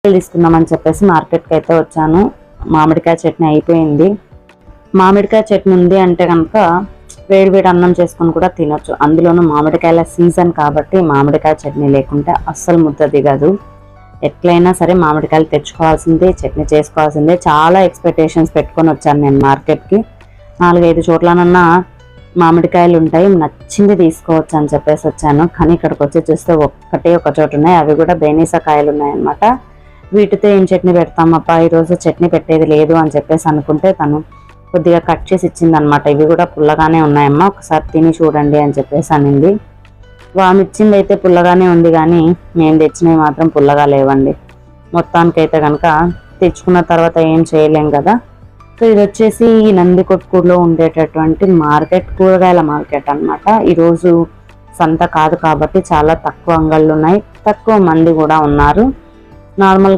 తీసుకుందామని చెప్పేసి మార్కెట్కి అయితే వచ్చాను. మామిడికాయ చట్నీ అయిపోయింది. మామిడికాయ చట్నీ ఉంది అంటే కనుక వేడి అన్నం చేసుకొని కూడా తినొచ్చు. అందులోనూ మామిడికాయల సీజన్ కాబట్టి మామిడికాయ చట్నీ లేకుంటే అస్సలు ముద్ద దిగదు. ఎట్లయినా సరే మామిడికాయలు తెచ్చుకోవాల్సిందే, చట్నీ చేసుకోవాల్సిందే. చాలా ఎక్స్పెక్టేషన్స్ పెట్టుకొని వచ్చాను నేను మార్కెట్కి. 4-5 చోట్లనన్నా మామిడికాయలు ఉంటాయి, నచ్చింది తీసుకోవచ్చు అని చెప్పేసి వచ్చాను. కానీ ఇక్కడికి వచ్చి చూస్తే ఒక చోటు ఉన్నాయి, అవి కూడా బేనీసా కాయలు ఉన్నాయన్నమాట. వీటితో ఏం చట్నీ పెడతామప్పా, ఈరోజు చట్నీ పెట్టేది లేదు అని చెప్పేసి అనుకుంటే తను కొద్దిగా కట్ చేసి ఇచ్చిందనమాట. ఇవి కూడా పుల్లగానే ఉన్నాయమ్మా, ఒకసారి తిని చూడండి అని చెప్పేసి అనింది. వామిచ్చింది అయితే పుల్లగానే ఉంది, కానీ నేను తెచ్చినవి మాత్రం పుల్లగా లేవండి. మొత్తానికైతే కనుక తెచ్చుకున్న తర్వాత ఏం చేయలేం కదా. సో ఇది వచ్చేసి నందికొట్కూరులో ఉండేటటువంటి మార్కెట్, కూరగాయల మార్కెట్ అనమాట. ఈరోజు సంత కాదు కాబట్టి చాలా తక్కువ అంగళ్ళు ఉన్నాయి, తక్కువ మంది కూడా ఉన్నారు. నార్మల్